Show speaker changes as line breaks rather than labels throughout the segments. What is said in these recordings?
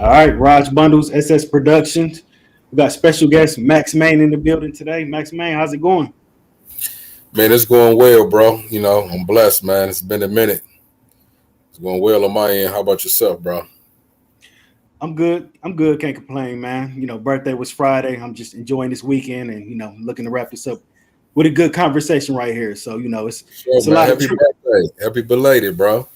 All right, Raj Bundles, SS Productions. We got special guest Max Maine in the building today. Max Maine, how's it going?
Man, it's going well, bro. I'm blessed, man. It's been a minute. It's going well on my end. How about yourself, bro?
I'm good. I'm good. Can't complain, man. Birthday was Friday. I'm just enjoying this weekend and looking to wrap this up with a good conversation right here. So
Sure,
it's a
man.
lot of
Happy
truth.
birthday. Happy belated, bro.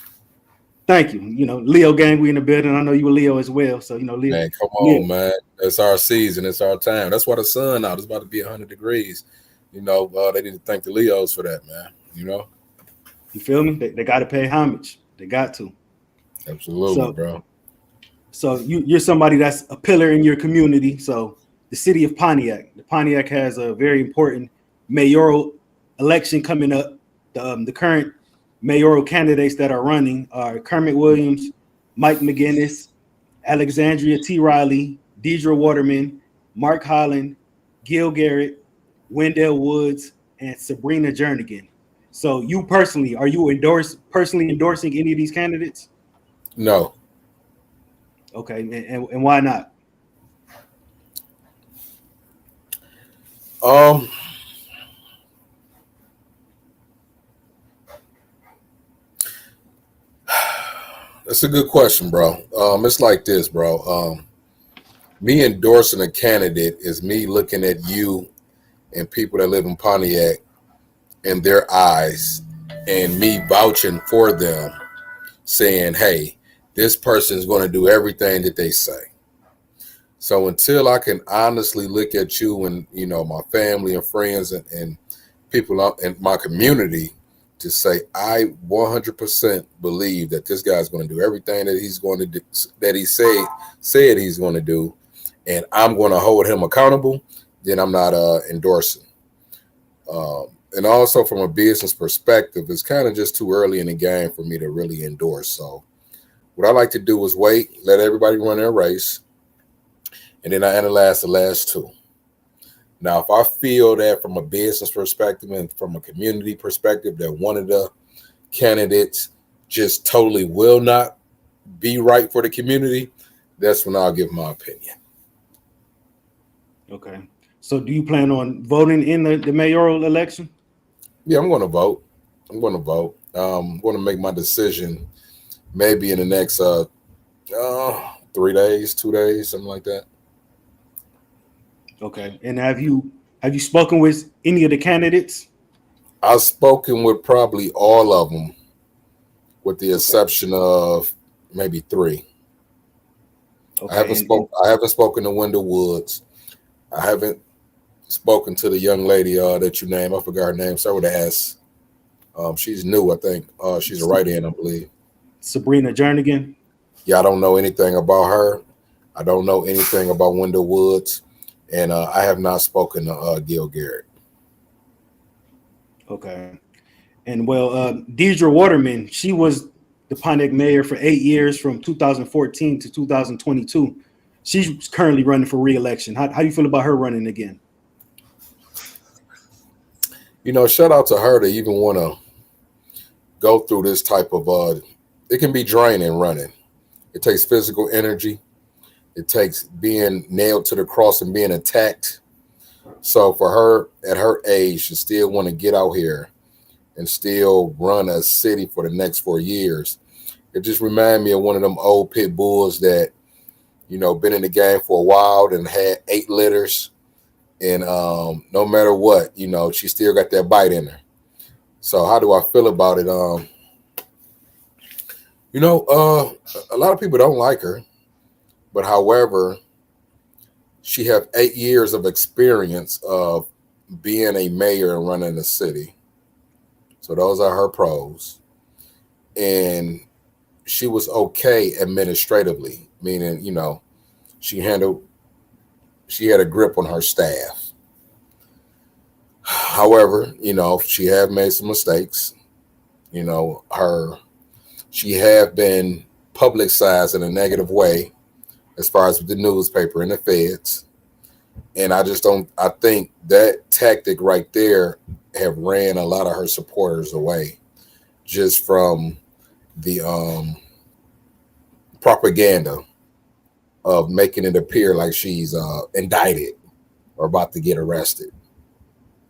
Thank you. Leo gang, we in the building. I know you a Leo as well. So Leo,
Man, come
Leo.
on, man. It's our season. It's our time. That's why the sun out. It's about to be 100 degrees. They need to thank the Leos for that, man.
You feel me? They got to pay homage. They got to.
Absolutely,
So
bro.
you're somebody that's a pillar in your community. So the city of Pontiac has a very important mayoral election coming up. The current mayoral candidates that are running are Kermit Williams, Mike McGinnis, Alexandria T. Riley, Deidre Waterman, Mark Holland, Gil Garrett, Wendell Woods, and Sabrina Jernigan. So you personally, are you personally endorsing any of these candidates?
No.
Okay, and why not?
Um, that's a good question, bro. It's like this, bro. Me endorsing a candidate is me looking at you and people that live in Pontiac in their eyes and me vouching for them, saying, hey, this person is going to do everything that they say. So until I can honestly look at you and, my family and friends and people in my community to say, I 100% believe that this guy's going to do everything that he's going to do, that he said he's going to do, and I'm going to hold him accountable, then I'm not endorsing. And also from a business perspective, it's kind of just too early in the game for me to really endorse. So what I like to do is wait, let everybody run their race, and then I analyze the last two. Now, if I feel that from a business perspective and from a community perspective that one of the candidates just totally will not be right for the community, that's when I'll give my opinion.
Okay. So do you plan on voting in the mayoral election?
Yeah, I'm going to vote. I'm going to make my decision maybe in the next 3 days, 2 days, something like that.
Okay. And have you spoken with any of the candidates?
I've spoken with probably all of them, with the
Okay.
exception of maybe three.
Okay.
I haven't spoken to Wendell Woods. I haven't spoken to the young lady that you named. I forgot her name. Start with an S. She's new, I think. She's a write-in, I believe.
Sabrina Jernigan.
Yeah, I don't know anything about her. I don't know anything about Wendell Woods, and I have not spoken to Gil Garrett.
Okay. And Deidre Waterman, she was the Pontiac mayor for 8 years from 2014 to 2022. She's currently running for re-election. How do you feel about her running again?
Shout out to her to even want to go through this type of it can be draining running. It takes physical energy. It takes being nailed to the cross and being attacked. So for her at her age to still want to get out here and still run a city for the next 4 years, it just reminded me of one of them old pit bulls that, been in the game for a while and had 8 litters. And no matter what, she still got that bite in her. So how do I feel about it? A lot of people don't like her, but however, she have 8 years of experience of being a mayor and running a city. So those are her pros. And she was okay administratively, meaning, she had a grip on her staff. However, she have made some mistakes. She have been publicized in a negative way as far as with the newspaper and the feds. And I think that tactic right there have ran a lot of her supporters away just from the propaganda of making it appear like she's indicted or about to get arrested.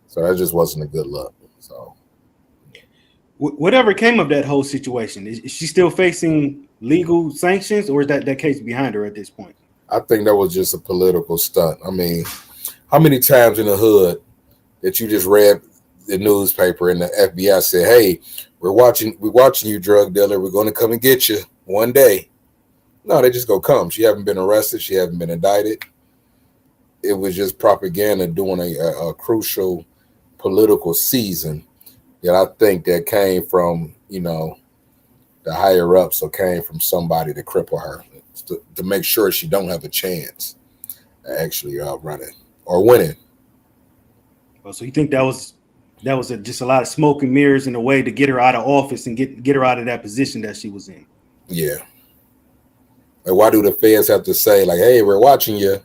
So that just wasn't a good look. So
whatever came of that whole situation, is she still facing legal sanctions, or is that case behind her at this point?
I think that was just a political stunt. I mean, how many times in the hood that you just read the newspaper and the FBI said, "Hey, we're watching you, drug dealer. We're going to come and get you one day." No, they just go come. She haven't been arrested. She haven't been indicted. It was just propaganda during a crucial political season that I think that came from, the higher ups, or came from somebody to cripple her to make sure she don't have a chance of actually running or winning.
Oh, so you think that was just a lot of smoke and mirrors in a way to get her out of office and get her out of that position that she was in?
Yeah. Like, why do the feds have to say, like, "Hey, we're watching you"?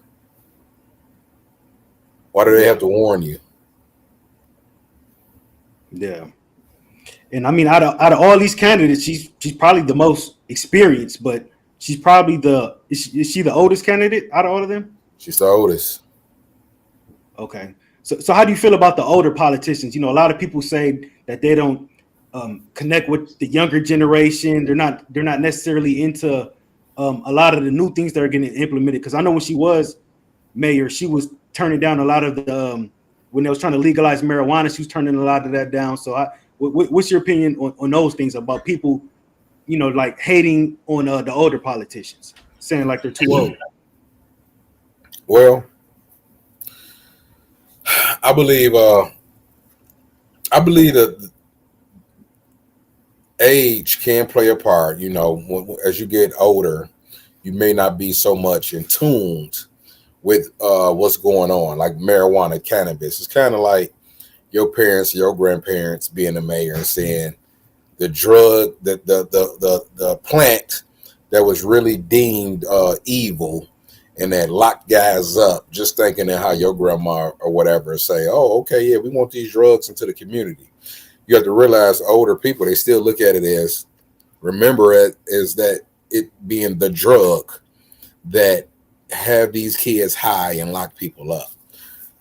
Why do they have to warn you?
Yeah. And I mean, out of all these candidates, she's probably the most experienced, but she's probably is she the oldest candidate out of all of them?
She's the oldest.
Okay. So how do you feel about the older politicians? A lot of people say that they don't connect with the younger generation. They're not necessarily into a lot of the new things that are getting implemented. Because I know when she was mayor, she was turning down a lot of the when they was trying to legalize marijuana, she was turning a lot of that down. So what's your opinion on those things about people, like hating on the older politicians, saying like they're too old?
Well, I believe that age can play a part. As you get older, you may not be so much in tune with what's going on, like marijuana, cannabis. It's kind of like your parents, your grandparents being the mayor and saying the drug, the plant that was really deemed evil and that locked guys up, just thinking of how your grandma or whatever say, "Oh, okay, yeah, we want these drugs into the community." You have to realize older people, they still look at it as, remember it as that it being the drug that have these kids high and lock people up.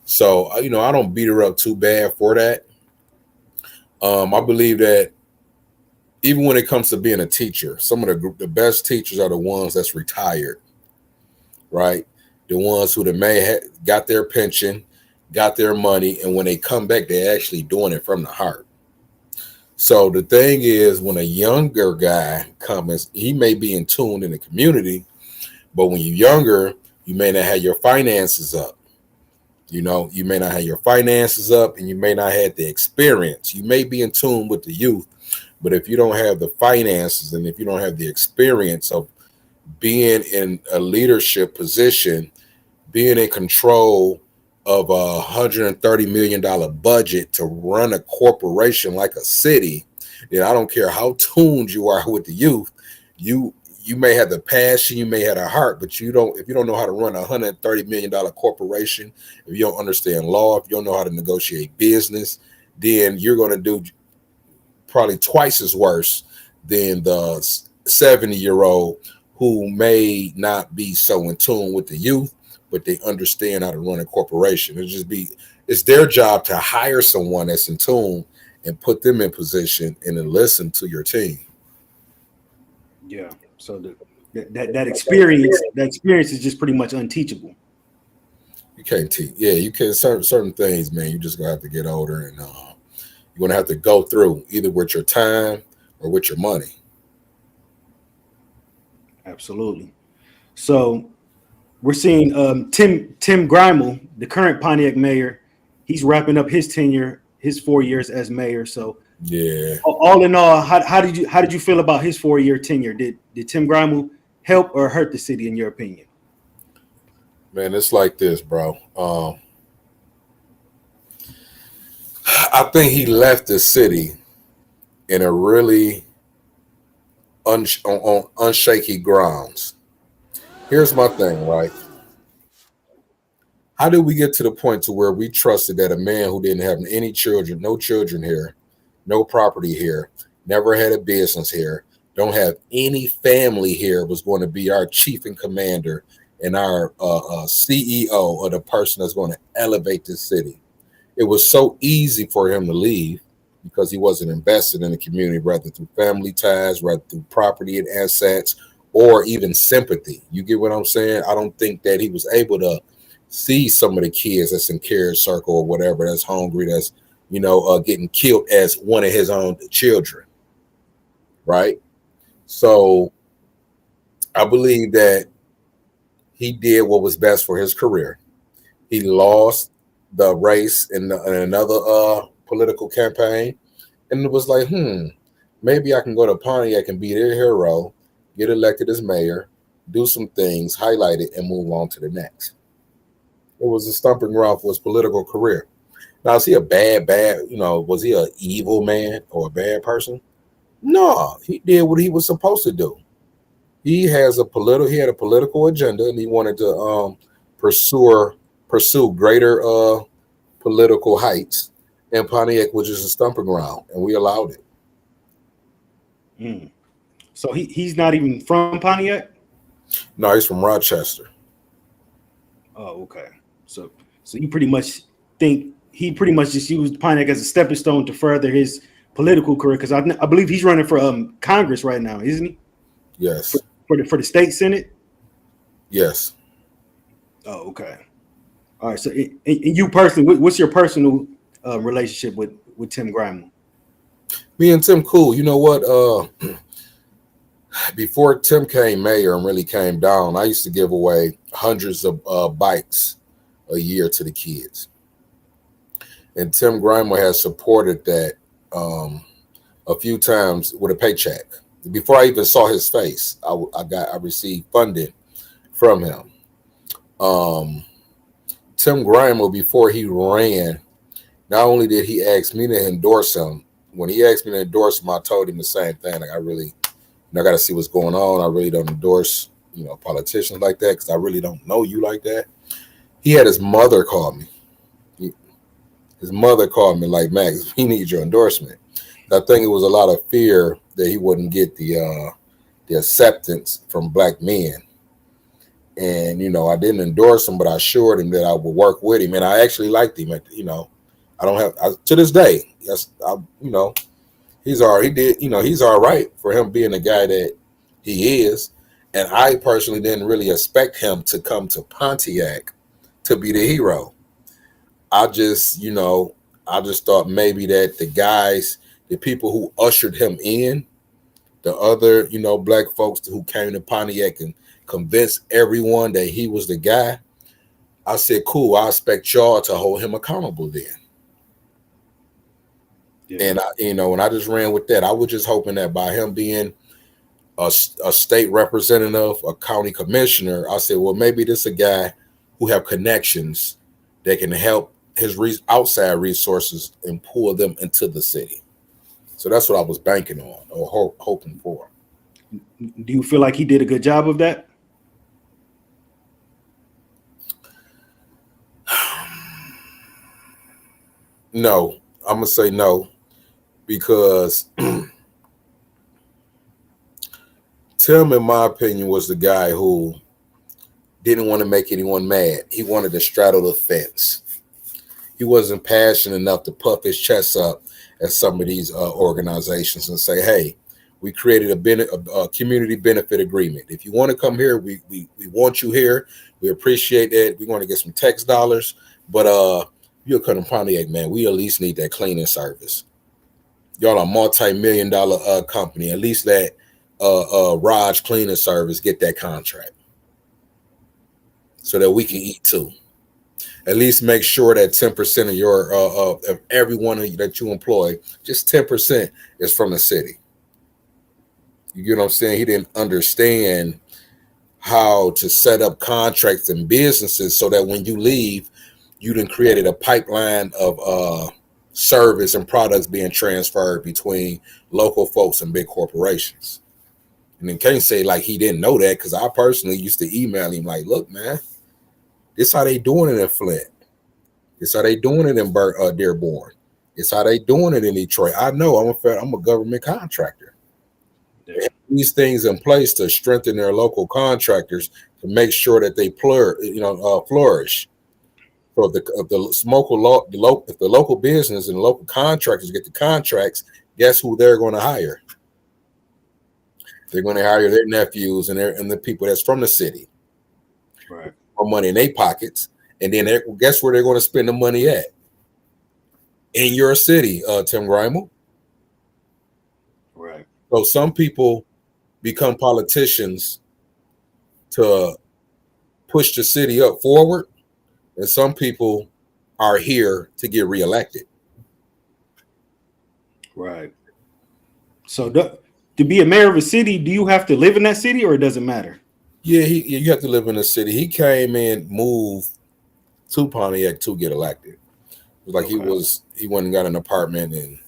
So, I don't beat her up too bad for that. I believe that even when it comes to being a teacher, some of the best teachers are the ones that's retired, right? The ones who got their pension, got their money, and when they come back, they're actually doing it from the heart. So the thing is, when a younger guy comes, he may be in tune in the community, but when you're younger, you may not have your finances up. You may not have your finances up, and you may not have the experience. You may be in tune with the youth, but if you don't have the finances and if you don't have the experience of being in a leadership position, being in control of $130 million budget to run a corporation like a city, then I don't care how tuned you are with the youth, you may have the passion, you may have the heart, but if you don't know how to run a $130 million corporation, if you don't understand law, if you don't know how to negotiate business, then you're going to do probably twice as worse than the 70-year-old who may not be so in tune with the youth, but they understand how to run a corporation. It's their job to hire someone that's in tune and put them in position and then listen to your team.
Yeah. So that experience is just pretty much unteachable.
You can't teach. Yeah, you can certain things, man. You just gonna have to get older, and you're gonna have to go through either with your time or with your money.
Absolutely. So we're seeing Tim Grimel, the current Pontiac mayor. He's wrapping up his tenure, his 4 years as mayor. So
yeah,
all in all, how did you feel about his 4-year tenure? Did Tim Grimel help or hurt the city in your opinion?
Man, it's like this, bro. I think he left the city in a really on unshaky grounds. Here's my thing, right? How did we get to the point to where we trusted that a man who didn't have any children, no children here, no property here, never had a business here, don't have any family here, was going to be our chief and commander and our CEO, or the person that's going to elevate this city. It was so easy for him to leave because he wasn't invested in the community, whether through family ties, whether through property and assets, or even sympathy. You get what I'm saying? I don't think that he was able to see some of the kids that's in Carrot Circle or whatever, that's hungry, that's, getting killed as one of his own children, right? So I believe that he did what was best for his career. He lost the race in another political campaign, and it was like, maybe I can go to Pontiac and be their hero, get elected as mayor, do some things, highlight it, and move on to the next. It was a stumping ground for his political career. Now, is he a bad, was he an evil man or a bad person? No, he did what he was supposed to do. He had a political agenda, and he wanted to pursue greater political heights. And Pontiac was just a stumping ground, and we allowed it.
So he's not even from Pontiac?
No, he's from Rochester.
Oh, okay. So you pretty much think he pretty much just used Pontiac as a stepping stone to further his political career, because I believe he's running for Congress right now, isn't he?
Yes.
For the state Senate?
Yes.
Oh, okay. All right. So, and you personally, what's your personal relationship with Tim Grimal?
Me and Tim cool. You know what? Before Tim came mayor and really came down, I used to give away hundreds of bikes a year to the kids. And Tim Grimal has supported that a few times with a paycheck. Before I even saw his face, I received funding from him. Tim Grimal, before he ran, not only did he ask me to endorse him, when he asked me to endorse him, I told him the same thing. Like, I got to see what's going on. I really don't endorse, politicians like that, because I really don't know you like that. He had his mother call me. His mother called me like, Max, we need your endorsement. I think it was a lot of fear that he wouldn't get the acceptance from black men. And, I didn't endorse him, but I assured him that I would work with him. And I actually liked him. To this day, yes, he's all right for him being the guy that he is. And I personally didn't really expect him to come to Pontiac to be the hero. I just thought maybe that the people who ushered him in, the other, black folks who came to Pontiac and convinced everyone that he was the guy, I said, cool, I expect y'all to hold him accountable then. Yeah. And I just ran with that. I was just hoping that by him being a state representative, a county commissioner, I said, well, maybe this is a guy who have connections that can help his outside resources and pull them into the city. So that's what I was banking on or hoping for.
Do you feel like he did a good job of that?
No, I'm going to say no, because Tim, in my opinion, was the guy who didn't want to make anyone mad. He wanted to straddle the fence. He wasn't passionate enough to puff his chest up at some of these organizations and say, hey, we created a community benefit agreement. If you want to come here, we want you here. We appreciate that. We want to get some tax dollars. But you'll come to Pontiac, man. We at least need that cleaning service. Y'all a multi-million-dollar company. At least that Raj cleaning service get that contract so that we can eat too. At least make sure that 10% of your of everyone that you employ, just 10% is from the city. You get what I'm saying? He didn't understand how to set up contracts and businesses so that when you leave, you done created a pipeline of service and products being transferred between local folks and big corporations. And then can't say like he didn't know that, because I personally used to email him like, look, man, this how they doing it in Flint. This how they doing it in Dearborn. It's how they doing it in Detroit. I know I'm a government contractor. They have these things in place to strengthen their local contractors to make sure that they flourish. So if the local business and local contractors get the contracts, guess who they're going to hire? They're going to hire their nephews and the people that's from the city.
Right.
More money in their pockets, and then guess where they're going to spend the money at? In your city, Tim Grimel.
Right.
So some people become politicians to push the city up forward, and some people are here to get reelected.
Right. So to be a mayor of a city, do you have to live in that city, or it doesn't matter?
Yeah, you have to live in the city. He came in, moved to Pontiac to get elected. It was like he went and got an apartment and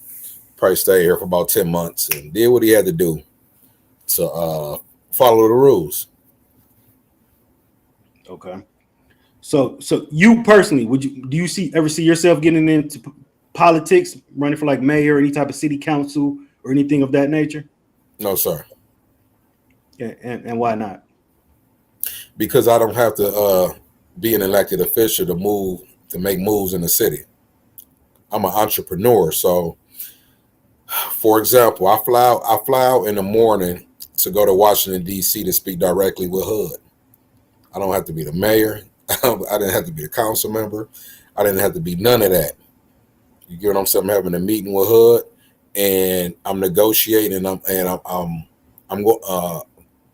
probably stayed here for about 10 months and did what he had to do to follow the rules.
Okay. So you personally, do you ever see yourself getting into politics, running for like mayor, any type of city council, or anything of that nature?
No, sir.
And why not?
Because I don't have to be an elected official to make moves in the city. I'm an entrepreneur. So, for example, I fly out in the morning to go to Washington, D.C. to speak directly with HUD. I don't have to be the mayor. I didn't have to be the council member. I didn't have to be none of that. You get what I'm saying? I'm having a meeting with HUD, and I'm negotiating.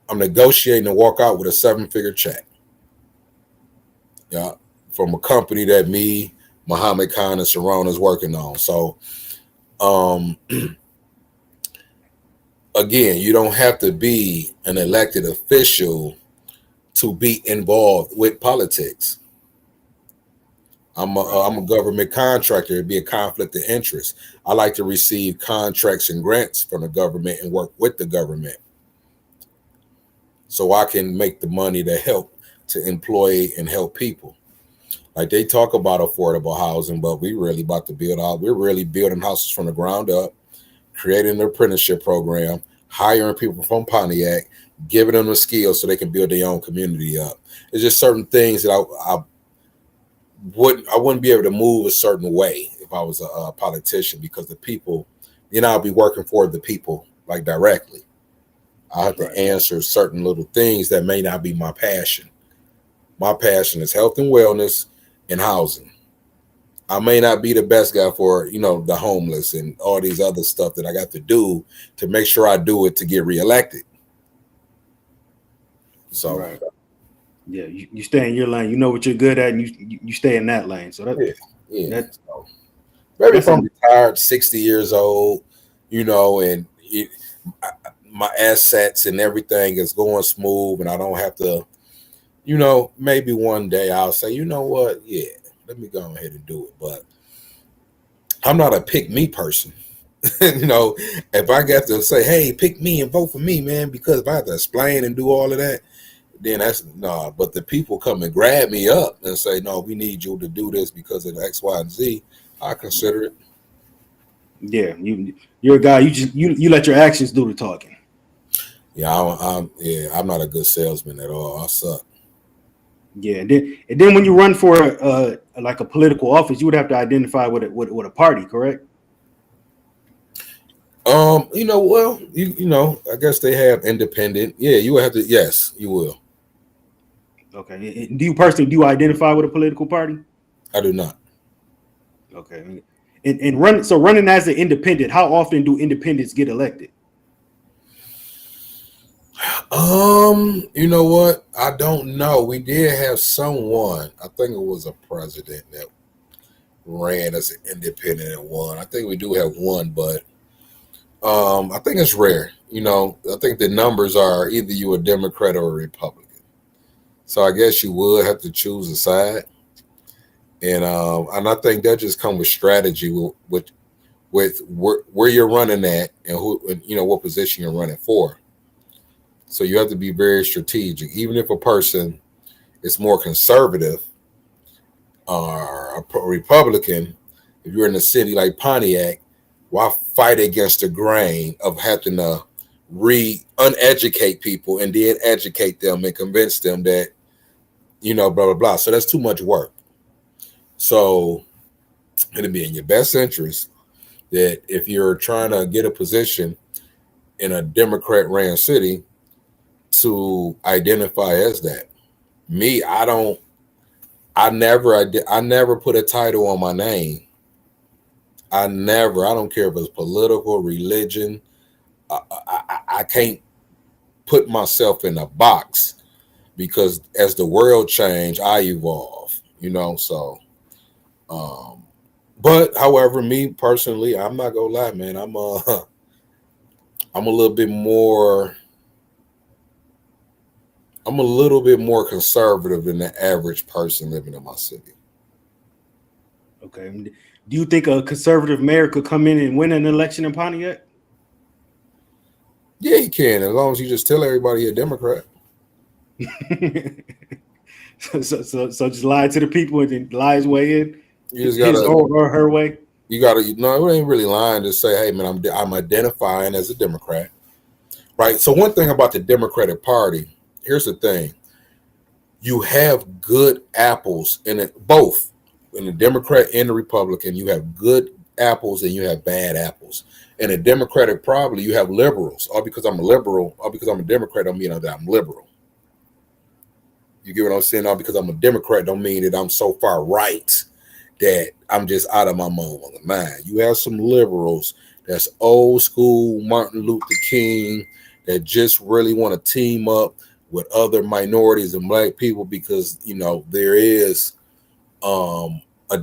I'm negotiating to walk out with a 7-figure check. Yeah, from a company that me, Muhammad Khan, and Sharon is working on. So, again, you don't have to be an elected official to be involved with politics. I'm a government contractor. It'd be a conflict of interest. I like to receive contracts and grants from the government and work with the government, so I can make the money to help to employ and help people. Like they talk about affordable housing, but we really about to build out. We're really building houses from the ground up, creating an apprenticeship program, hiring people from Pontiac, giving them the skills so they can build their own community up. It's just certain things that I wouldn't be able to move a certain way if I was a politician, because the people, I'll be working for the people like directly. I have to answer certain little things that may not be my passion. My passion is health and wellness and housing. I may not be the best guy for, the homeless and all these other stuff that I got to do to make sure I do it to get reelected. So,
yeah, you stay in your lane. You know what you're good at, and you stay in that lane. So
maybe
if
I'm retired, 60 years old, and my assets and everything is going smooth, and I don't have to, maybe one day I'll say, you know what, yeah, let me go ahead and do it. But I'm not a pick me person. If I got to say, hey, pick me and vote for me, man, because if I have to explain and do all of that, then that's no. But the people come and grab me up and say, no, we need you to do this because of X, Y, and Z. I consider it.
Yeah, you're a guy. You let your actions do the talking.
Yeah, I'm not a good salesman at all. I suck.
Yeah, and then when you run for like a political office, you would have to identify with a party, correct?
I guess they have independent. Yeah, you would have to. Yes, you will.
Okay. Do you identify with a political party?
I do not.
Okay. And running as an independent, how often do independents get elected?
You know what? I don't know. We did have someone, I think it was a president that ran as an independent and won. I think we do have one, but I think it's rare. I think the numbers are either you a Democrat or a Republican. So I guess you would have to choose a side. And I think that just comes with strategy with where you're running at and what position you're running for. So you have to be very strategic. Even if a person is more conservative or a Republican, if you're in a city like Pontiac, why fight against the grain of having to uneducate people and then educate them and convince them that, blah, blah, blah. So that's too much work. So it'd be in your best interest that if you're trying to get a position in a Democrat-ran city to identify as that. Me, I never put a title on my name. I don't care if it's political, religion. I can't put myself in a box because as the world change, I evolve, so, but however, me personally, I'm not gonna lie, man, I'm a little bit more conservative than the average person living in my city.
Okay. Do you think a conservative mayor could come in and win an election in Pontiac?
Yeah, he can, as long as you just tell everybody you're a Democrat.
so just lie to the people and then lie his way in.
You just gotta,
his or her way.
You gotta, no, it ain't really lying to say, hey man, I'm identifying as a Democrat, right? So one thing about the Democratic Party, here's the thing: you have good apples in it, both in the Democrat and the Republican. You have good apples and you have bad apples. In the Democratic Party, you have liberals. All because I'm a liberal, all because I'm a Democrat, don't mean that I'm liberal. You get what I'm saying? All because I'm a Democrat don't mean that I'm so far right that I'm just out of my mind. You have some liberals that's old school Martin Luther King that just really want to team up with other minorities and black people because, there is a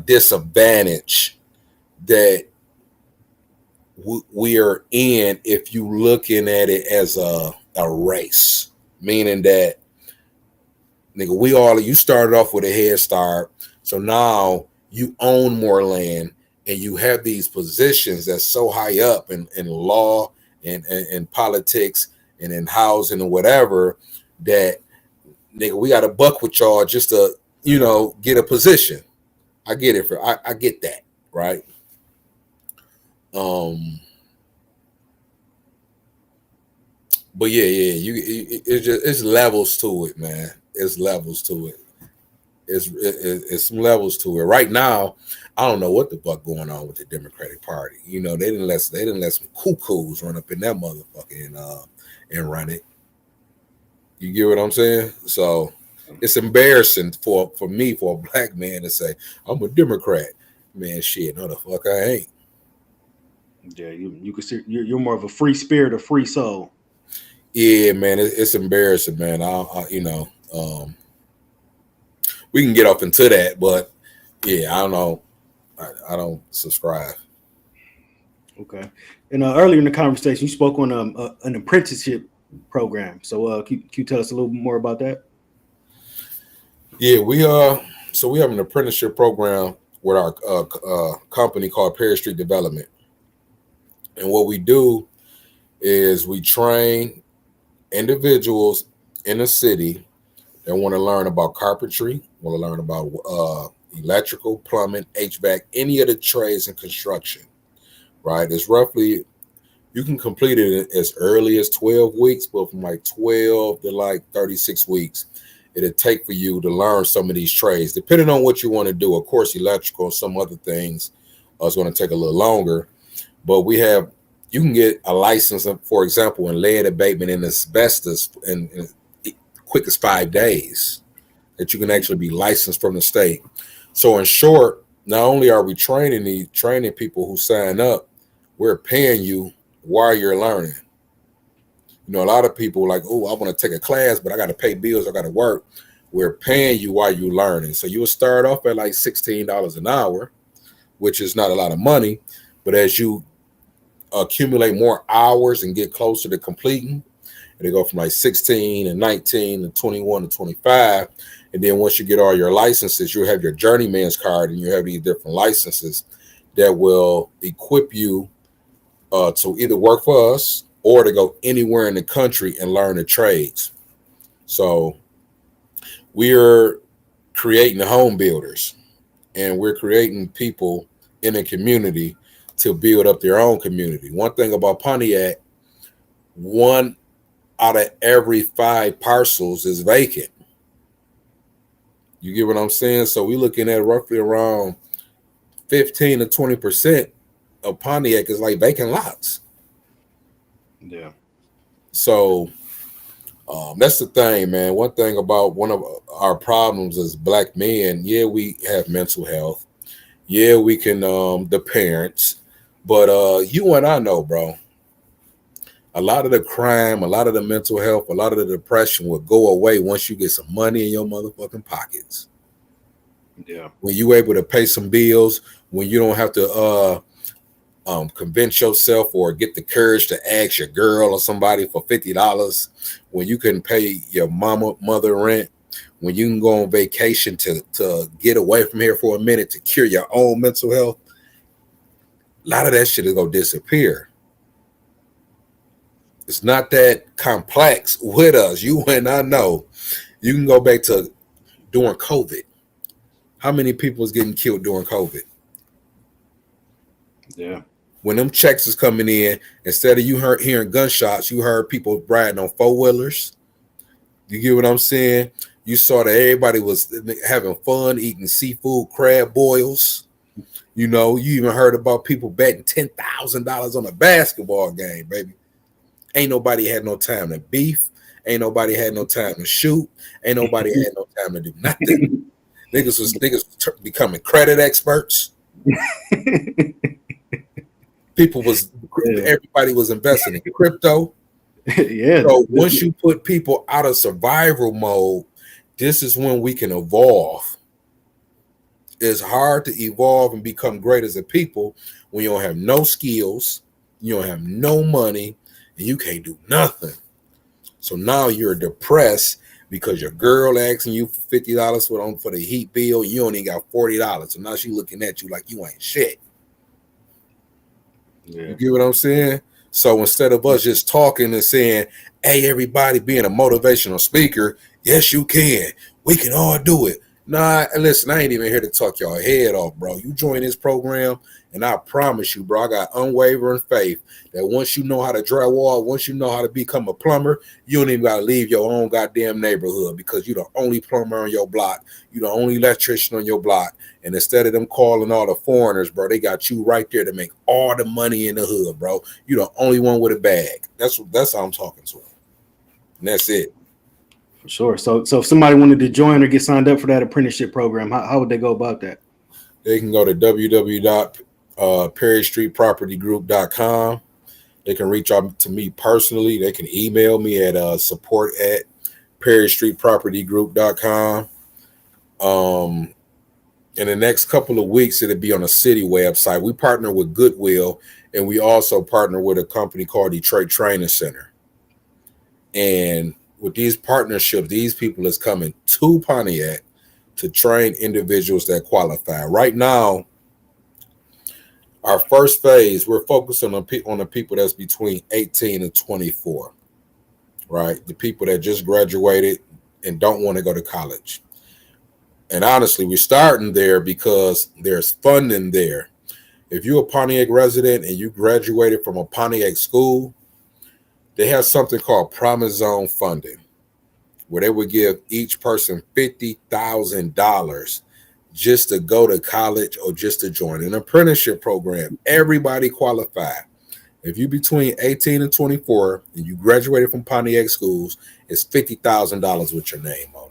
disadvantage that we are in if you looking at it as a race, meaning that, nigga, you started off with a head start, so now you own more land and you have these positions that's so high up in law and politics and in housing and whatever that, nigga, we got to buck with y'all just to, get a position. I get it. I get that, right? But yeah, it's levels to it, man. It's levels to it. It's some levels to it. Right now, I don't know what the fuck going on with the Democratic Party. They didn't let some cuckoos run up in that motherfucker and run it. You get what I'm saying? So it's embarrassing for me, for a black man, to say I'm a Democrat. Man, shit, no the fuck I ain't.
Yeah, you consider you're more of a free spirit, a free soul.
Yeah, man, it's embarrassing, man. We can get off into that, but yeah, I don't know. I don't subscribe.
Okay. And earlier in the conversation, you spoke on an apprenticeship program. So can you tell us a little more about that?
Yeah, we have an apprenticeship program with our company called Perry Street Development, and what we do is we train individuals in the city that want to learn about carpentry, want to learn about electrical, plumbing, HVAC, any of the trades in construction, right? It's roughly, you can complete it as early as 12 weeks, but from like 12 to like 36 weeks, it'll take for you to learn some of these trades, depending on what you want to do. Of course, electrical and some other things is going to take a little longer, but you can get a license, for example, in lead abatement and asbestos in quick as 5 days, that you can actually be licensed from the state. So in short, not only are we training people who sign up, we're paying you while you're learning. A lot of people like, oh, I want to take a class, but I got to pay bills, I got to work. We're paying you while you're learning. So you will start off at like $16 an hour, which is not a lot of money, but as you accumulate more hours and get closer to completing, and they go from like 16 and 19 and 21 and 25. And then once you get all your licenses, you'll have your journeyman's card and you have these different licenses that will equip you to either work for us or to go anywhere in the country and learn the trades. So we're creating home builders, and we're creating people in a community to build up their own community. One thing about Pontiac, 1 out of every 5 parcels is vacant. You get what I'm saying? So we're looking at roughly around 15 to 20% of Pontiac is like vacant lots.
Yeah.
So that's the thing, man. One thing about one of our problems as black men, yeah, we have mental health. Yeah, we can the parents, but you and I know, bro, a lot of the crime, a lot of the mental health, a lot of the depression will go away once you get some money in your motherfucking pockets.
Yeah.
When you able to pay some bills, when you don't have to convince yourself or get the courage to ask your girl or somebody for $50, when you can pay your mother rent, when you can go on vacation to get away from here for a minute to cure your own mental health, a lot of that shit is gonna disappear. It's not that complex with us. You and I know. You can go back to during COVID. How many people was getting killed during COVID?
Yeah.
When them checks was coming in, instead of you hearing gunshots, you heard people riding on 4-wheelers. You get what I'm saying? You saw that everybody was having fun, eating seafood, crab boils. You know, you even heard about people betting $10,000 on a basketball game, baby. Ain't nobody had no time to beef. Ain't nobody had no time to shoot. Ain't nobody had no time to do nothing. Niggas was becoming credit experts. Everybody was investing in crypto.
Yeah.
So once you put people out of survival mode, this is when we can evolve. It's hard to evolve and become great as a people when you don't have no skills, you don't have no money, and you can't do nothing. So now you're depressed because your girl asking you for $50 for the heat bill, you only got $40. So now she looking at you like you ain't shit.
Yeah.
You get what I'm saying? So instead of us just talking and saying, hey, everybody being a motivational speaker, yes, you can. We can all do it. Nah, listen, I ain't even here to talk your head off, bro. You join this program, and I promise you, bro, I got unwavering faith that once you know how to drywall, once you know how to become a plumber, you don't even got to leave your own goddamn neighborhood because you're the only plumber on your block. You're the only electrician on your block. And instead of them calling all the foreigners, bro, they got you right there to make all the money in the hood, bro. You're the only one with a bag. That's how I'm talking to them. And that's it.
For sure. So if somebody wanted to join or get signed up for that apprenticeship program, how would they go about that?
They can go to www.perrystreetpropertygroup.com. They can reach out to me personally. They can email me at support@perrystreetpropertygroup.com. In the next couple of weeks, it'll be on a city website. We partner with Goodwill, and we also partner with a company called Detroit Training Center. And with these partnerships, these people is coming to Pontiac to train individuals that qualify. Right now, our first phase, we're focused on the people that's between 18 and 24, right? The people that just graduated and don't want to go to college. And honestly, we're starting there because there's funding there. If you're a Pontiac resident and you graduated from a Pontiac school, they have something called Promise Zone funding, where they would give each person $50,000 just to go to college or just to join an apprenticeship program. Everybody qualified. If you're between 18 and 24 and you graduated from Pontiac schools, it's $50,000 with your name on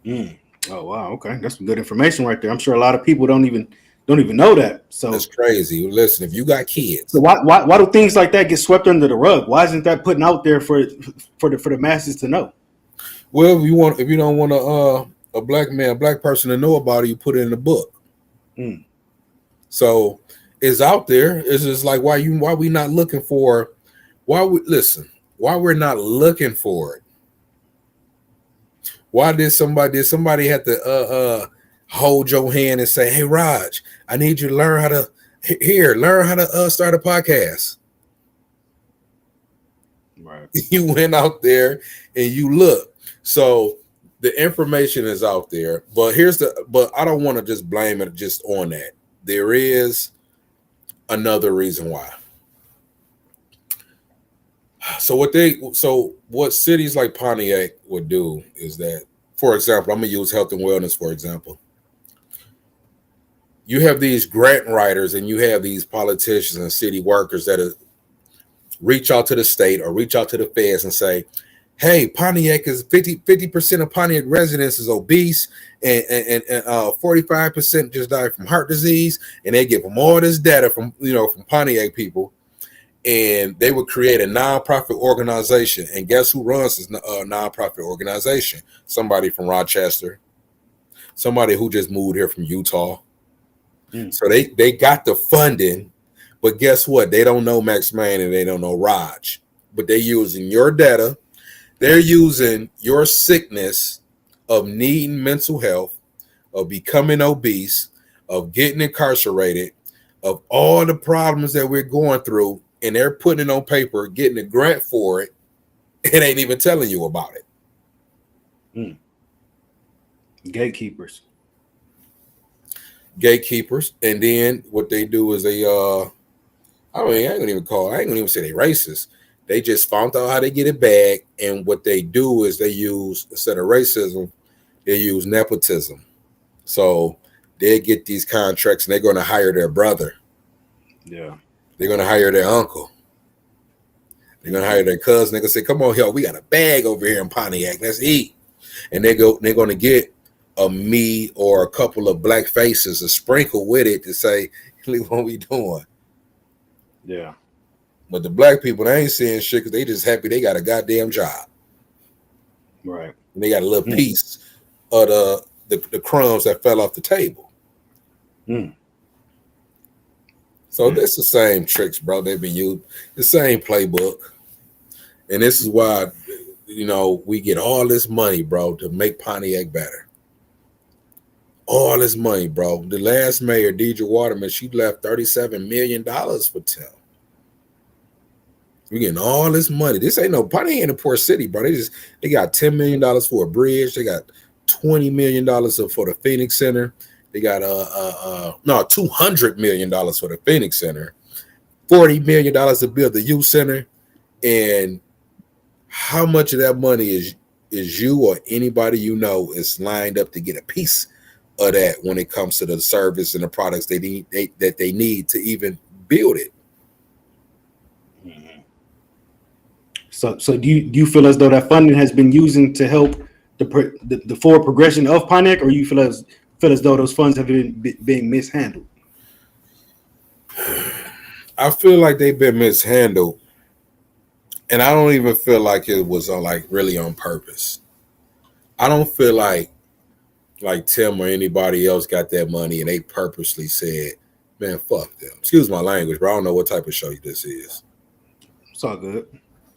it.
Oh wow, okay, that's some good information right there. I'm sure a lot of people don't even know that. So
that's crazy. Listen, if you got kids,
so why do things like that get swept under the rug? Why isn't that putting out there for the masses to know?
Well, if you don't want a black person to know about it, you put it in a book. So it's out there. It's just like why we not looking for? Why we're not looking for it? Why did somebody have to hold your hand and say, "Hey, Raj, I need you to learn how to start a podcast."
Right.
You went out there and you look. So the information is out there, but I don't want to just blame it just on that. There is another reason why. So what cities like Pontiac would do is that, for example, I'm gonna use health and wellness for example. You have these grant writers and you have these politicians and city workers that reach out to the state or reach out to the feds and say, hey, Pontiac is 50% of Pontiac residents is obese and 45% just died from heart disease. And they give them all this data from Pontiac people. And they would create a nonprofit organization. And guess who runs this nonprofit organization? Somebody from Rochester, somebody who just moved here from Utah. So they got the funding, but guess what? They don't know Max Maine and they don't know Raj, but they're using your data. They're using your sickness of needing mental health, of becoming obese, of getting incarcerated, of all the problems that we're going through, and they're putting it on paper, getting a grant for it, and ain't even telling you about it.
Gatekeepers.
And then what they do is they I ain't gonna even say they racist. They just found out how to get it back, and what they do is they use, instead of racism, they use nepotism. So they get these contracts and they're gonna hire their brother.
Yeah.
They're gonna hire their uncle. They're gonna hire their cousin. They're gonna say, come on, yo, we got a bag over here in Pontiac. Let's eat. And they're gonna get a me or a couple of black faces to sprinkle with it to say, look what we doing.
Yeah.
But the black people, they ain't seeing shit because they just happy they got a goddamn job.
Right.
And they got a little piece of the crumbs that fell off the table. So this the same tricks, bro. They've been used, the same playbook. And this is why, we get all this money, bro, to make Pontiac better. All this money, bro. The last mayor, Deidre Waterman, she left $37 million for Tim. We're getting all this money. This ain't Pontiac ain't a poor city, bro. They got $10 million for a bridge. They got $20 million for the Phoenix Center. They got $200 million for the Phoenix Center, $40 million to build the youth center. And how much of that money is you or anybody is lined up to get a piece of that when it comes to the service and the products they need to even build it?
So do you feel as though that funding has been using to help the forward progression of Pontiac, or you feel as though those funds have been being mishandled?
I feel like they've been mishandled, and I don't even feel like it was really on purpose. I don't feel like Tim or anybody else got that money and they purposely said, man, fuck them. Excuse my language, but I don't know what type of show this is.
It's all good.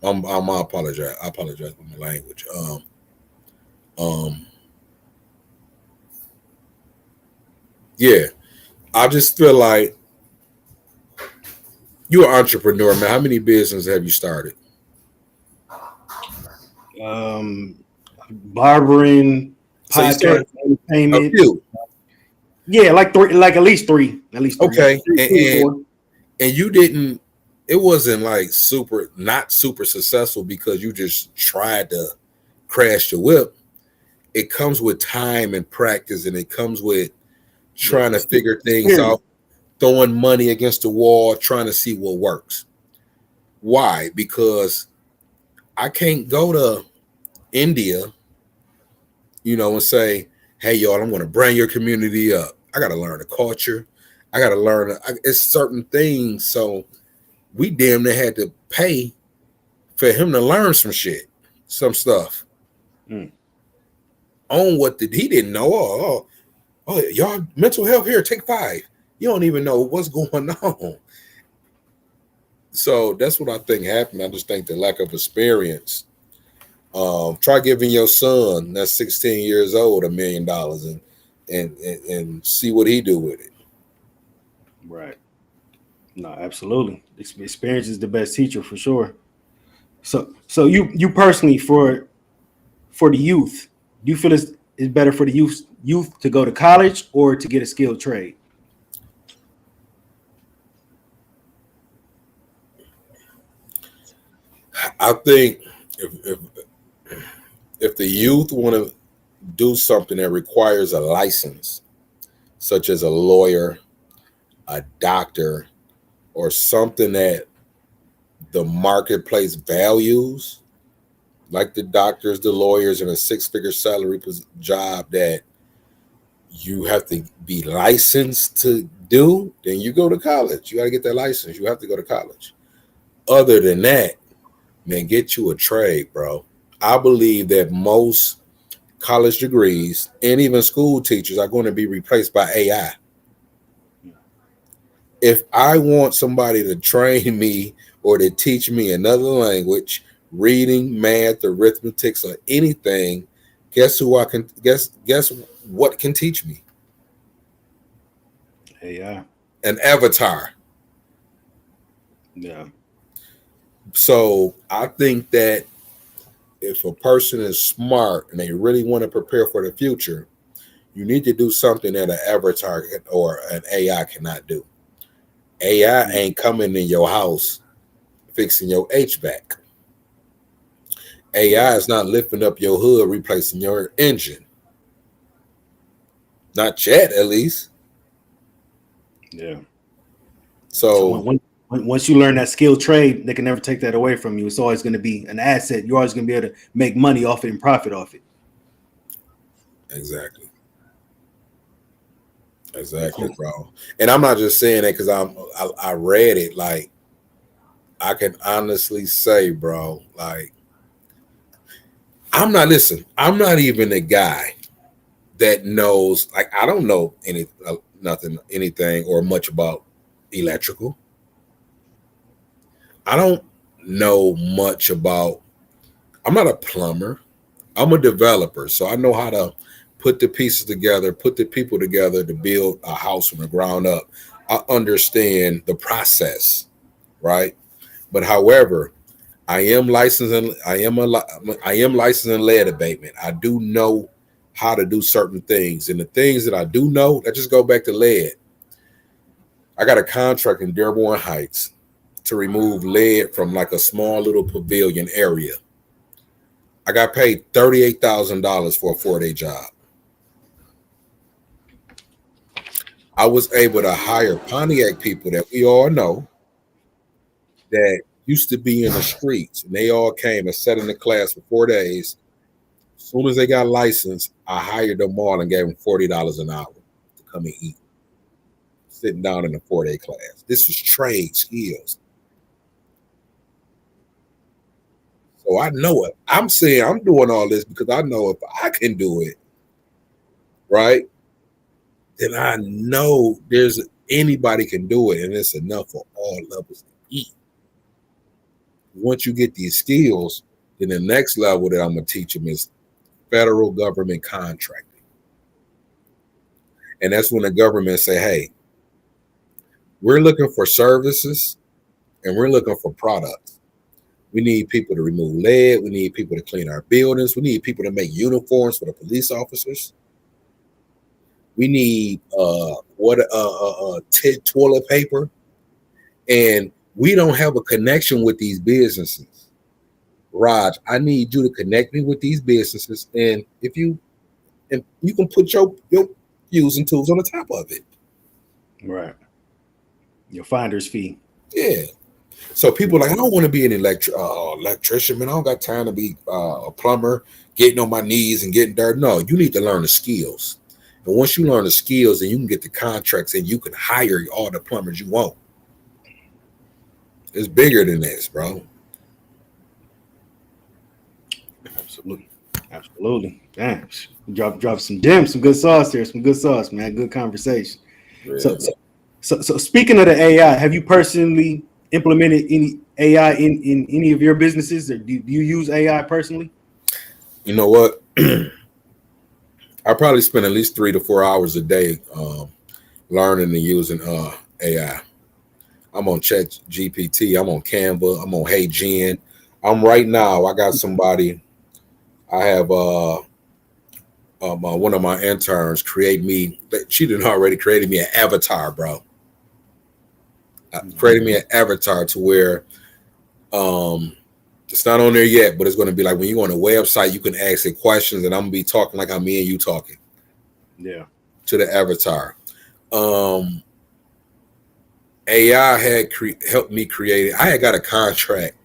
I apologize. I apologize for my language. Yeah, I just feel like you're an entrepreneur, man. How many businesses have you started?
Barbering, podcast, entertainment.
A few.
Yeah, like at least three.
Okay, and you didn't. It wasn't not super successful because you just tried to crash the whip. It comes with time and practice, and it comes with trying to figure things out, throwing money against the wall, trying to see what works. Why? Because I can't go to India, and say, hey, y'all, I'm going to bring your community up. I got to learn the culture. I got to learn. It's certain things. So we damn near had to pay for him to learn some stuff on what he didn't know. Oh, y'all, mental health here, take 5. You don't even know what's going on. So that's what I think happened. I just think the lack of experience. Try giving your son that's 16 years old $1 million and see what he do with it.
Right. No, absolutely. Experience is the best teacher for sure. So you personally, for the youth, do you feel it's better for the youth to go to college or to get a skilled trade?
I think if the youth want to do something that requires a license, such as a lawyer, a doctor, or something that the marketplace values, like the doctors, the lawyers, and a six-figure salary job that you have to be licensed to do, then you go to college. You got to get that license. You have to go to college. Other than that, man, get you a trade, bro. I believe that most college degrees and even school teachers are going to be replaced by AI. If I want somebody to train me or to teach me another language, reading, math, arithmetics, or anything, guess what can teach me?
AI.
An avatar.
Yeah.
So I think that if a person is smart and they really want to prepare for the future, you need to do something that an avatar or an AI cannot do. AI ain't coming in your house fixing your HVAC. AI is not lifting up your hood, replacing your engine. Not yet, at least.
Yeah.
So
once you learn that skilled trade, they can never take that away from you. It's always going to be an asset. You're always going to be able to make money off it and profit off it.
Exactly, bro. And I'm not just saying that because I read it. Like, I can honestly say, bro, like, I'm not even a guy that knows, like, I don't know anything or much about electrical. I don't know much about, I'm not a plumber. I'm a developer. So I know how to put the pieces together, put the people together to build a house from the ground up. I understand the process, right? But however, I am licensed in lead abatement. I do know how to do certain things. And the things that I do know, let's just go back to lead. I got a contract in Dearborn Heights to remove lead from like a small little pavilion area. I got paid $38,000 for a 4-day job. I was able to hire Pontiac people that we all know that used to be in the streets, and they all came and sat in the class for 4 days. As soon as they got licensed, I hired them all and gave them $40 an hour to come and eat, sitting down in a 4-day class. This was trade skills. So I know it. I'm saying I'm doing all this because I know if I can do it, right, then I know there's anybody can do it, and it's enough for all levels to eat. Once you get these skills, then the next level that I'm going to teach them is federal government contracting. And that's when the government say, hey, we're looking for services and we're looking for products. We need people to remove lead. We need people to clean our buildings. We need people to make uniforms for the police officers. We need toilet paper. And we don't have a connection with these businesses. Raj, I need you to connect me with these businesses. And if you can put your using tools on the top of it.
Right. Your finder's fee.
Yeah. So people are like, I don't want to be an electrician, man. I don't got time to be a plumber, getting on my knees and getting dirty. No, you need to learn the skills. And once you learn the skills, then you can get the contracts and you can hire all the plumbers you want. It's bigger than this, bro.
Absolutely. Damn. Drop some gems, some good sauce there. Some good sauce, man. Good conversation.
Really?
So speaking of the AI, have you personally implemented any AI in any of your businesses? Or do you use AI personally?
You know what? I probably spend at least 3 to 4 hours a day learning and using AI. I'm on ChatGPT. I'm on Canva. I'm on HeyGen. Right now. I got somebody. I have one of my interns create me. She done already created me an avatar, bro. Created me an avatar to where It's not on there yet, but it's going to be like when you go on a website, you can ask it questions, and I'm gonna be talking like how me and you talking.
Yeah.
To the avatar. AI had helped me create. I had got a contract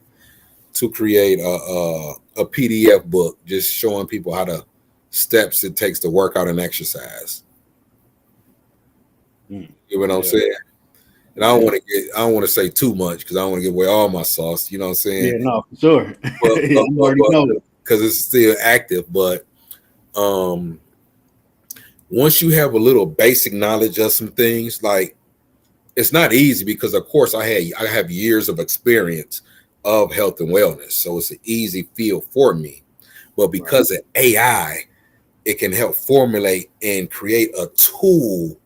to create a PDF book, just showing people how the steps it takes to work out and exercise. You know what I'm saying? And I don't want to say too much because I don't want to give away all my sauce. You know what I'm saying?
Yeah, no, for sure. You already know it.
Because it's still active. But once you have a little basic knowledge of some things, like it's not easy because of course I have years of experience of health and wellness. So it's an easy field for me. But because of AI, it can help formulate and create a tool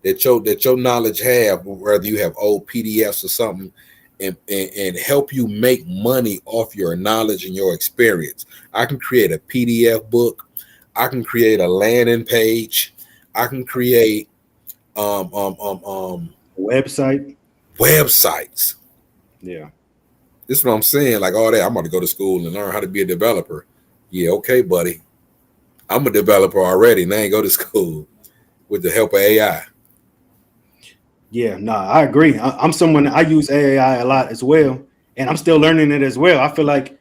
that your knowledge have, whether you have old PDFs or something, and help you make money off your knowledge and your experience. I can create a PDF book. I can create a landing page. I can create websites.
Yeah.
This is what I'm saying. Like all that, I'm about to go to school and learn how to be a developer. Yeah, okay, buddy. I'm a developer already, and I ain't go to school with the help of AI.
Yeah, no, I agree. I'm someone, I use AI a lot as well, and I'm still learning it as well. I feel like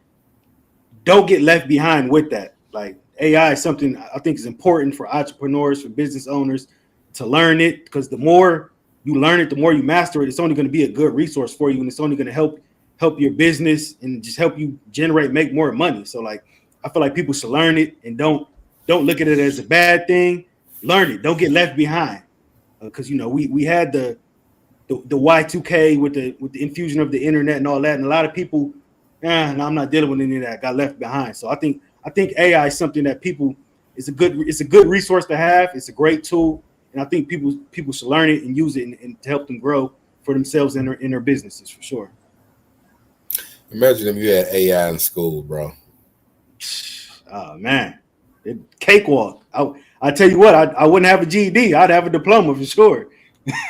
don't get left behind with that. Like AI is something I think is important for entrepreneurs, for business owners to learn it, because the more you learn it, the more you master it, it's only going to be a good resource for you, and it's only going to help your business and just help you make more money. So like I feel like people should learn it and don't look at it as a bad thing. Learn it. Don't get left behind. Because we had the Y2K with the infusion of the internet and all that, and a lot of people, no, I'm not dealing with any of that. Got left behind. So I think AI is something that it's a good resource to have. It's a great tool, and I think people should learn it and use it and to help them grow for themselves and in their businesses for sure.
Imagine if you had AI in school, bro.
Oh man, cakewalk. I tell you what, I wouldn't have a GED. I'd have a diploma for sure.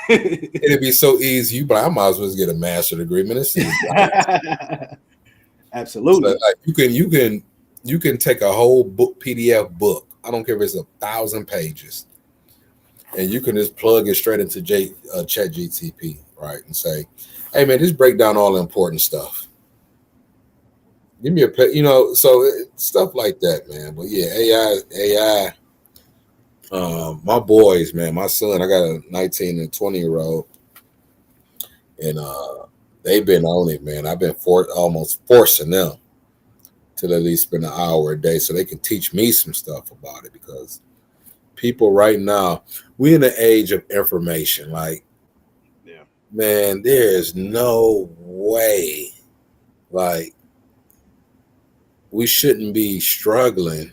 It'd be so easy. You, but I might as well get a master's degree. Man, it's
absolutely.
So like you can take a whole book PDF book. I don't care if it's 1,000 pages, and you can just plug it straight into ChatGTP, right, and say, "Hey man, just break down all the important stuff. Give me so stuff like that, man." But yeah, AI. My boys, man, my son, I got a 19 and 20-year-old, and they've been on it, man. I've been almost forcing them to at least spend an hour a day so they can teach me some stuff about it, because people right now, we're in the age of information. Like,
yeah,
man, there is no way, like, we shouldn't be struggling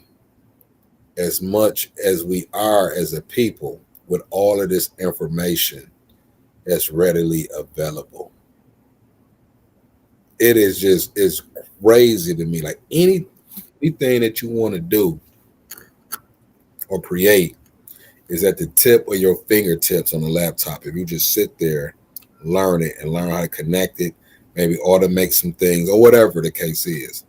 as much as we are as a people with all of this information that's readily available. It is it's crazy to me. Like anything that you want to do or create is at the tip of your fingertips on the laptop. If you just sit there, learn it, and learn how to connect it, maybe automate some things or whatever the case is.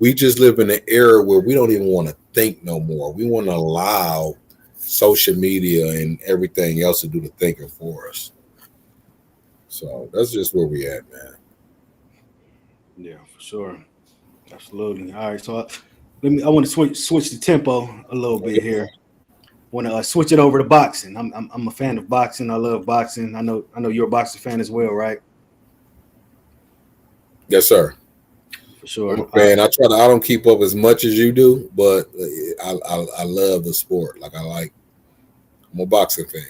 We just live in an era where we don't even want to think no more. We want to allow social media and everything else to do the thinking for us. So that's just where we at, man.
Yeah, for sure. Absolutely. All right, so I want to switch the tempo a little bit here. Want to switch it over to boxing. I'm a fan of boxing. I love boxing. I know you're a boxing fan as well, right?
Yes, sir.
For sure.
I'm a fan. I don't keep up as much as you do, but I love the sport. I'm a boxing fan.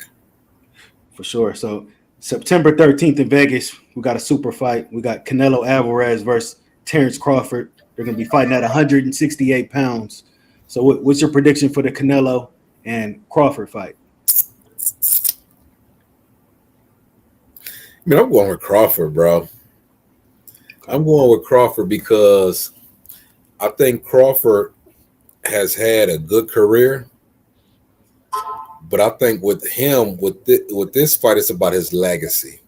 For sure. So September 13th in Vegas, we got a super fight. We got Canelo Alvarez versus Terrence Crawford. They're going to be fighting at 168 pounds. So what's your prediction for the Canelo and Crawford fight?
I mean, I'm going with Crawford, bro. I'm going with Crawford because I think Crawford has had a good career, but I think with him, with this fight, it's about his legacy.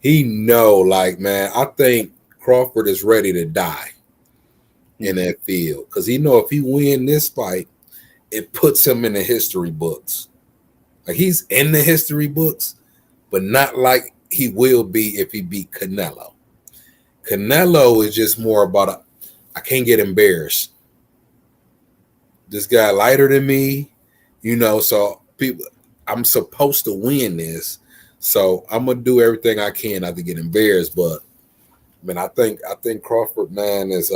He know, like, man, I think Crawford is ready to die in that field because he know if he win this fight, it puts him in the history books. Like he's in the history books, but not like he will be if he beat Canelo. Canelo is just more about I can't get embarrassed. This guy lighter than me, so people, I'm supposed to win this. So I'm gonna do everything I can not to get embarrassed. But man, I think Crawford, man, is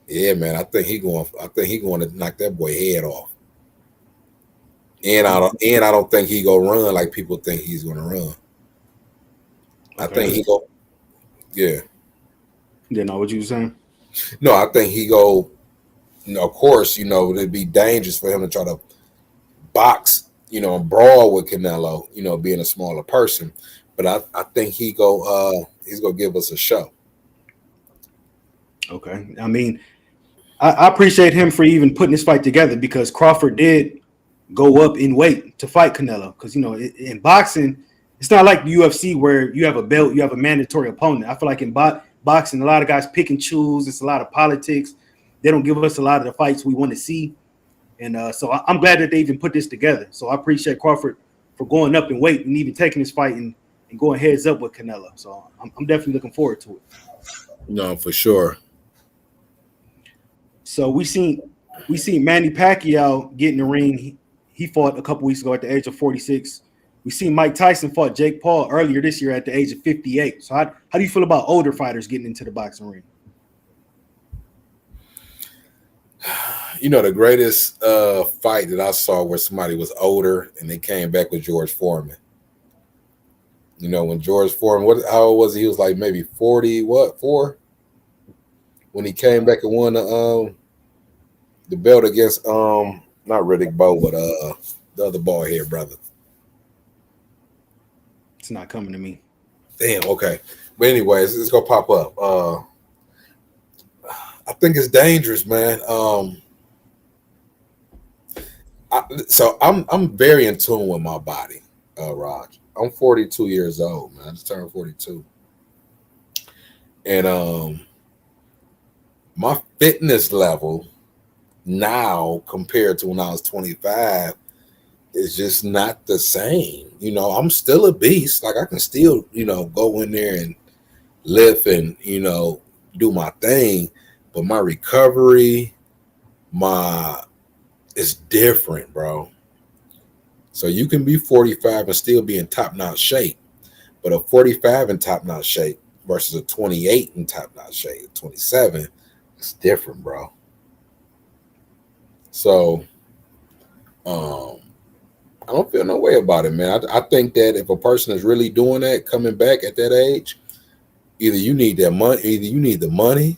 yeah, man. I think he going to knock that boy head off. And I don't think he gonna run like people think he's gonna run. I think he go. Yeah.
Yeah. No, what you saying?
No, I think he go. Of course, it'd be dangerous for him to try to box, and brawl with Canelo, being a smaller person. But I think he's gonna give us a show.
Okay. I mean, I appreciate him for even putting this fight together because Crawford did go up in weight to fight Canelo. Because, in boxing, it's not like the UFC where you have a belt, you have a mandatory opponent. I feel like in boxing, a lot of guys pick and choose. It's a lot of politics. They don't give us a lot of the fights we want to see. And so I'm glad that they even put this together. So I appreciate Crawford for going up in weight and even taking this fight and going heads up with Canelo. So I'm definitely looking forward to it.
No, for sure.
So we seen Manny Pacquiao get in the ring. He fought a couple weeks ago at the age of 46. We seen Mike Tyson fought Jake Paul earlier this year at the age of 58. So how do you feel about older fighters getting into the boxing ring?
The greatest fight that I saw where somebody was older and they came back with George Foreman. When George Foreman, how old was he? He was like maybe 4? When he came back and won the belt against not Riddick Bowe, but the other bald head brother.
It's not coming to me.
Damn, okay. But anyways, it's gonna pop up. I think it's dangerous, man. So I'm very in tune with my body, Raj. I'm 42 years old, man. I just turned 42. And my fitness level now compared to when I was 25 is just not the same. I'm still a beast. Like I can still, go in there and lift and, do my thing. But my recovery, it's different, bro. So you can be 45 and still be in top-notch shape. But a 45 in top-notch shape versus a 28 in top-notch shape, 27, it's different, bro. So I don't feel no way about it, man. I think that if a person is really doing that, coming back at that age, either you need the money,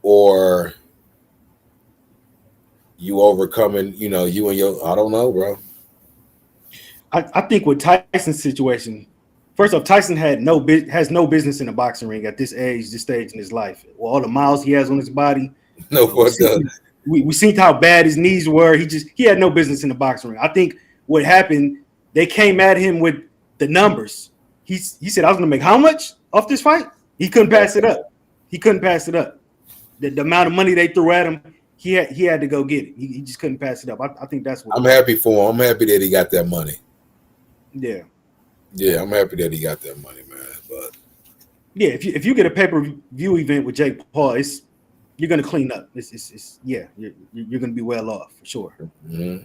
or you overcoming, you and your, I don't know, bro.
I think with Tyson's situation, first off, Tyson has no business in the boxing ring at this age, this stage in his life. With all the miles he has on his body.
No, what does?
We seen how bad his knees were. He had no business in the boxing ring. I think what happened, they came at him with the numbers. He said, I was going to make how much off this fight? He couldn't pass it up. The amount of money they threw at him, he had to go get it. He just couldn't pass it up. I think that's what.
I'm happy for him. I'm happy that he got that money.
Yeah.
Yeah, I'm happy that he got that money, man. But
yeah, if you get a pay-per-view event with Jake Paul, you're gonna clean up. You're gonna be well off for sure.
Mm-hmm.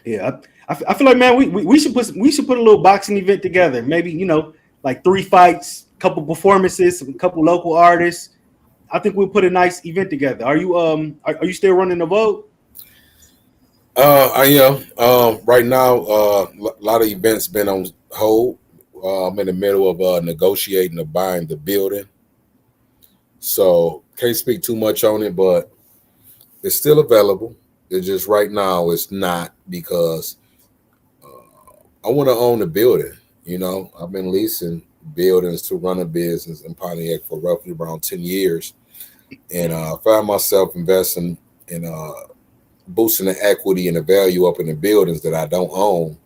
Yeah, I feel like, man, we should put a little boxing event together. Maybe like 3 fights, couple performances, a couple local artists. I think we'll put a nice event together. Are you still running the vote?
I am. Right now, a lot of events been on hold. I'm in the middle of negotiating or buying the building, so can't speak too much on it. But it's still available. It's just right now it's not because I want to own the building. I've been leasing buildings to run a business in Pontiac for roughly around 10 years, and I found myself investing in boosting the equity and the value up in the buildings that I don't own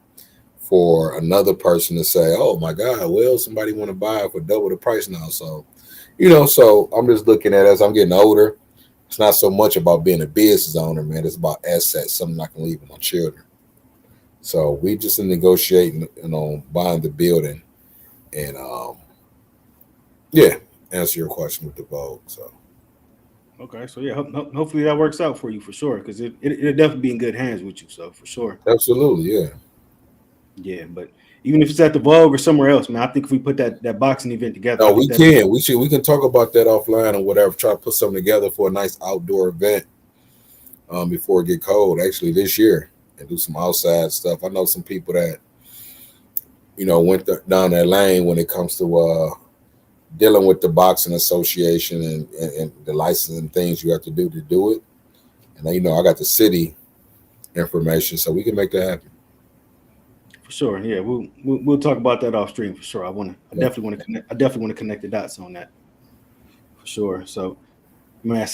for another person to say, oh my God, well, somebody want to buy it for double the price now. So, so I'm just looking at, as I'm getting older, it's not so much about being a business owner, man. It's about assets, something I can leave with my children. So we just negotiating, buying the building, and answer your question with the Vogue. So.
Okay, so yeah, hopefully that works out for you for sure, because it'll definitely be in good hands with you. So for sure.
Absolutely, yeah.
Yeah, but even if it's at the Vogue or somewhere else, man, I think if we put that boxing event together,
No, we can. We can talk about that offline or whatever. Try to put something together for a nice outdoor event before it get cold. Actually, this year, and do some outside stuff. I know some people that went down that lane when it comes to dealing with the boxing association and the licensing things you have to do it. And I got the city information, so we can make that happen.
For sure, yeah, we'll talk about that off stream for sure. I definitely want to connect the dots on that for sure. So, man,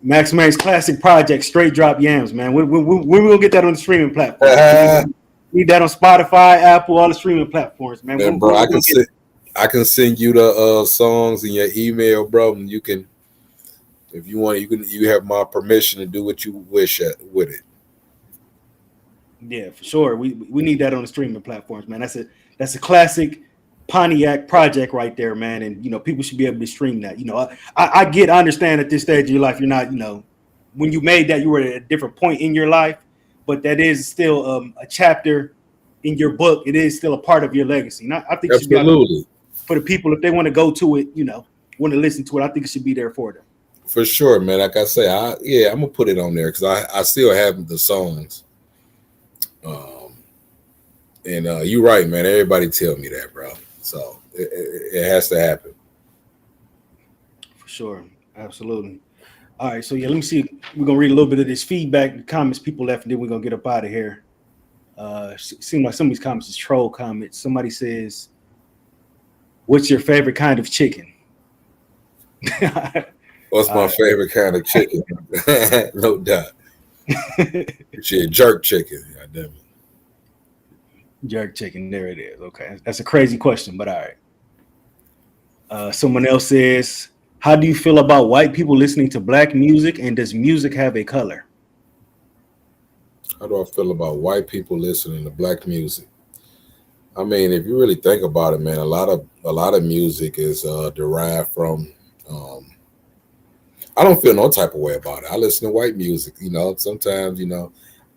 Max Maine's classic project, Straight Drop Yams, man. We will get that on the streaming platform. Need that on Spotify, Apple, all the streaming platforms, man.
Man, bro, I can send you the songs in your email, bro, and you can, if you want, you have my permission to do what you wish with it.
Yeah, for sure. We need that on the streaming platforms, man. That's a classic Pontiac project right there, man. And people should be able to stream that. I understand at this stage of your life, you're not, when you made that, you were at a different point in your life, but that is still a chapter in your book. It is still a part of your legacy. And I think
absolutely
for the people, if they want to go to it, want to listen to it, I think it should be there for them.
For sure, man. Like I say, I'm gonna put it on there because I still have the songs. And you're right, man. Everybody tell me that, bro. So it has to happen.
For sure. Absolutely. All right. So, yeah, let me see. We're going to read a little bit of this feedback, the comments people left, and then we're going to get up out of here. Seems like some of these comments is troll comments. Somebody says, what's your favorite kind of chicken?
What's my favorite kind of chicken? No doubt. Shit, jerk chicken. God damn it.
Jerk chicken. There it is. Okay. That's a crazy question, but all right. Someone else says, how do you feel about white people listening to black music, and does music have a color?
How do I feel about white people listening to black music? I mean, if you really think about it, man, a lot of music is derived from. I don't feel no type of way about it. I listen to white music. Sometimes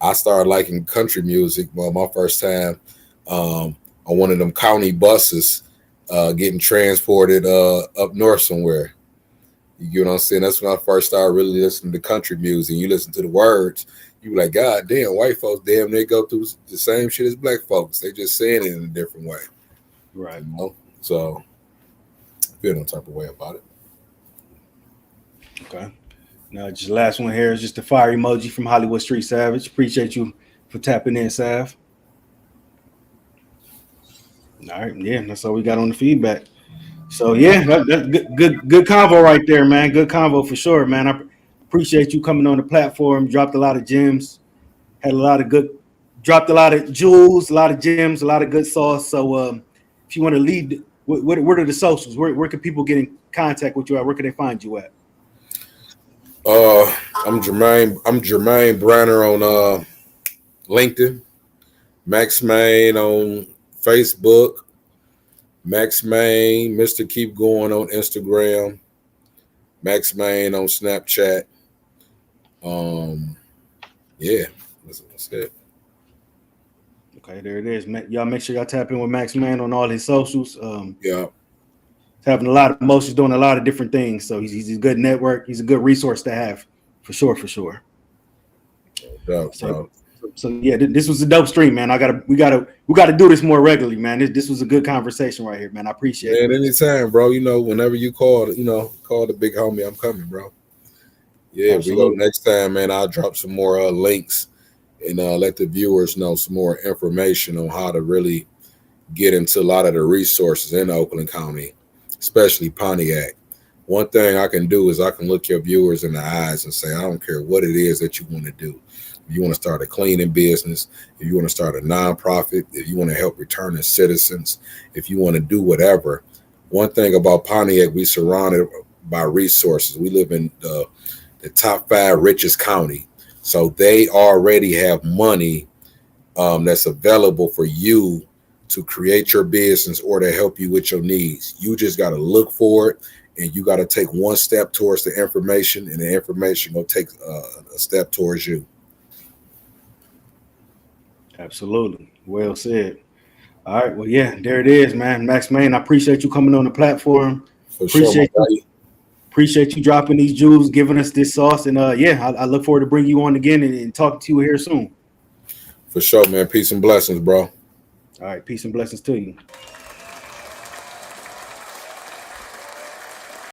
I started liking country music. Well, my first time on one of them county buses getting transported up north somewhere. You get what I'm saying? That's when I first started really listening to country music. You listen to the words, you be like, God damn, white folks, damn, they go through the same shit as black folks. They just saying it in a different way.
Right.
So I feel no type of way about it.
Okay. Now, just last one here is just the fire emoji from Hollywood Street Savage. Appreciate you for tapping in, Sav. All right, yeah, that's all we got on the feedback. So yeah, that's good convo right there, man. Good convo for sure, man. I appreciate you coming on the platform. Dropped a lot of gems, dropped a lot of jewels, a lot of gems, a lot of good sauce. So if you want to lead, what are the socials? Where can people get in contact with you at? Where can they find you at?
I'm Jermaine Branner on LinkedIn, Max Maine on Facebook, Max Maine, Mr. Keep Going on Instagram, Max Maine on Snapchat. Yeah, that's it.
Okay, there it is. Y'all make sure y'all tap in with Max Maine on all his socials.
Yeah.
Having a lot of emotions, doing a lot of different things. So he's a good network. He's a good resource to have, for sure. So yeah, this was a dope stream, man. We gotta do this more regularly, man. This was a good conversation right here, man. I appreciate it.
Anytime, bro. Whenever you call the big homie, I'm coming, bro. Yeah, absolutely. We go next time, man. I'll drop some more links and let the viewers know some more information on how to really get into a lot of the resources in Oakland County, especially Pontiac. One thing I can do is I can look your viewers in the eyes and say, I don't care what it is that you want to do. If you want to start a cleaning business, if you want to start a nonprofit, if you want to help returning citizens, if you want to do whatever. One thing about Pontiac, we surrounded by resources. We live in the top 5 richest county. So they already have money that's available for you to create your business or to help you with your needs. You just got to look for it, and you got to take one step towards the information, and the information will take a step towards you.
Absolutely. Well said. All right. Well, yeah, there it is, man. Max Maine, I appreciate you coming on the platform.
For sure,
Appreciate you dropping these jewels, giving us this sauce. And yeah, I look forward to bringing you on again and talking to you here soon.
For sure, man. Peace and blessings, bro.
All right. Peace and blessings to you.